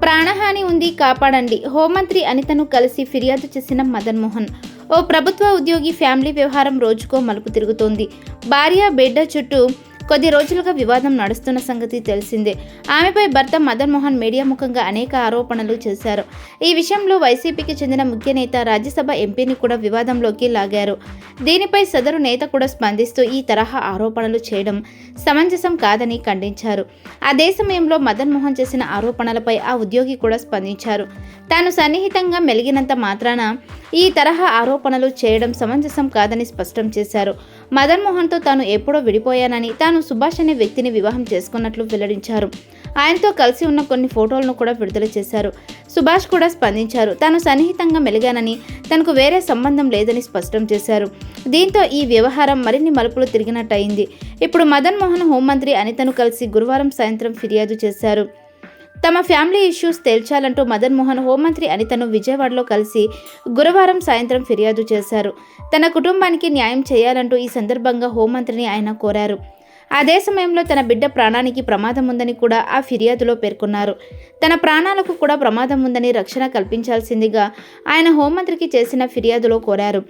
ప్రాణహాని ఉంది, కాపాడండి. హోంమంత్రి అనితను కలిసి ఫిర్యాదు చేసిన మదన్ మోహన్. ఓ ప్రభుత్వ ఉద్యోగి ఫ్యామిలీ వ్యవహారం రోజుకో మలుపు తిరుగుతోంది. భార్య బిడ్డ చుట్టూ కొద్ది రోజులుగా వివాదం నడుస్తున్న సంగతి తెలిసిందే. ఆమెపై భర్త మదన్ మోహన్ మీడియా ముఖంగా అనేక ఆరోపణలు చేశారు. ఈ విషయంలో వైసీపీకి చెందిన ముఖ్య నేత, రాజ్యసభ ఎంపీని కూడా వివాదంలోకి లాగారు. దీనిపై సదరు నేత కూడా స్పందిస్తూ ఈ తరహా ఆరోపణలు చేయడం సమంజసం కాదని ఖండించారు. అదే సమయంలో మదన్ మోహన్ చేసిన ఆరోపణలపై ఆ ఉద్యోగి కూడా స్పందించారు. తాను సన్నిహితంగా మెలిగినంత మాత్రాన ఈ తరహా ఆరోపణలు చేయడం సమంజసం కాదని స్పష్టం చేశారు. మదన్ మోహన్తో తాను ఎప్పుడో విడిపోయానని, తాను సుభాష్ అనే వ్యక్తిని వివాహం చేసుకున్నట్లు వెల్లడించారు. ఆయనతో కలిసి ఉన్న కొన్ని ఫోటోలను కూడా విడుదల చేశారు. సుభాష్ కూడా స్పందించారు. తాను సన్నిహితంగా మెలిగానని, తనకు వేరే సంబంధం లేదని స్పష్టం చేశారు. దీంతో ఈ వ్యవహారం మరిన్ని మలుపులు తిరిగినట్టయింది. ఇప్పుడు మదన్ మోహన్ హోంమంత్రి అనితను కలిసి గురువారం సాయంత్రం ఫిర్యాదు చేశారు. తమ ఫ్యామిలీ ఇష్యూస్ తేల్చాలంటూ మదన్ మోహన్ హోంమంత్రి అనితను విజయవాడలో కలిసి గురువారం సాయంత్రం ఫిర్యాదు చేశారు. తన కుటుంబానికి న్యాయం చేయాలంటూ ఈ సందర్భంగా హోంమంత్రిని ఆయన కోరారు. అదే సమయంలో తన బిడ్డ ప్రాణానికి ప్రమాదం ఉందని కూడా ఆ ఫిర్యాదులో పేర్కొన్నారు. తన ప్రాణాలకు కూడా ప్రమాదం ఉందని రక్షణ కల్పించాల్సిందిగా ఆయన హోంమంత్రికి చేసిన ఫిర్యాదులో కోరారు.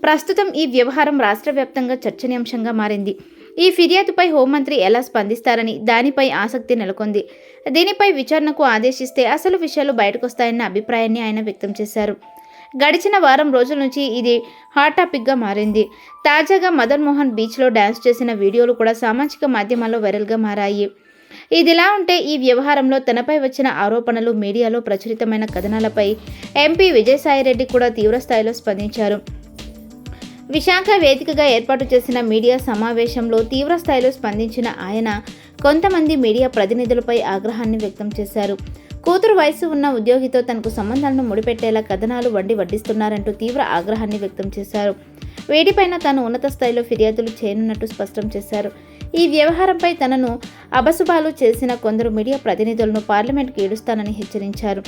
ప్రస్తుతం ఈ వ్యవహారం రాష్ట్ర వ్యాప్తంగా చర్చనీయాంశంగా మారింది. ఈ ఫిర్యాదుపై హోంమంత్రి ఎలా స్పందిస్తారని దానిపై ఆసక్తి నెలకొంది. దీనిపై విచారణకు ఆదేశిస్తే అసలు విషయాలు బయటకొస్తాయన్న అభిప్రాయాన్ని ఆయన వ్యక్తం చేశారు. గడిచిన వారం రోజుల నుంచి ఇది హాట్ టాపిక్గా మారింది. తాజాగా మదన్ మోహన్ బీచ్లో డ్యాన్స్ చేసిన వీడియోలు కూడా సామాజిక మాధ్యమాల్లో వైరల్గా మారాయి. ఇదిలా ఉంటే ఈ వ్యవహారంలో తనపై వచ్చిన ఆరోపణలు, మీడియాలో ప్రచురితమైన కథనాలపై ఎంపీ విజయసాయిరెడ్డి కూడా తీవ్రస్థాయిలో స్పందించారు. విశాఖ వేదికగా ఏర్పాటు చేసిన మీడియా సమావేశంలో తీవ్రస్థాయిలో స్పందించిన ఆయన కొంతమంది మీడియా ప్రతినిధులపై ఆగ్రహాన్ని వ్యక్తం చేశారు. కూతురు వయసు ఉన్న ఉద్యోగితో తనకు సంబంధాలను ముడిపెట్టేలా కథనాలు వడ్డిస్తున్నారంటూ తీవ్ర ఆగ్రహాన్ని వ్యక్తం చేశారు. వీటిపైన తాను ఉన్నత స్థాయిలో ఫిర్యాదులు చేయనున్నట్టు స్పష్టం చేశారు. ఈ వ్యవహారంపై తనను అభసుభాలు చేసిన కొందరు మీడియా ప్రతినిధులను పార్లమెంట్కి ఈడుస్తానని హెచ్చరించారు.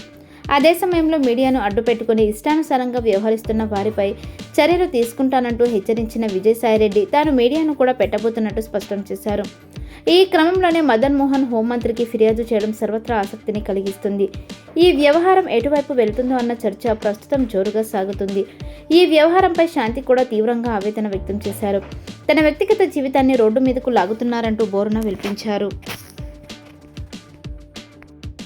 అదే సమయంలో మీడియాను అడ్డుపెట్టుకుని ఇష్టానుసారంగా వ్యవహరిస్తున్న వారిపై చర్యలు తీసుకుంటానంటూ హెచ్చరించిన విజయసాయిరెడ్డి తాను మీడియాను కూడా పెట్టబోతున్నట్టు స్పష్టం చేశారు. ఈ క్రమంలోనే మదన్ మోహన్ హోంమంత్రికి ఫిర్యాదు చేయడం సర్వత్రా ఆసక్తిని కలిగిస్తుంది. ఈ వ్యవహారం ఎటువైపు వెళ్తుందో అన్న చర్చ ప్రస్తుతం జోరుగా సాగుతుంది. ఈ వ్యవహారంపై శాంతి కూడా తీవ్రంగా ఆవేదన వ్యక్తం చేశారు. తన వ్యక్తిగత జీవితాన్ని రోడ్డు మీదకు లాగుతున్నారంటూ బోరున వినిపించారు.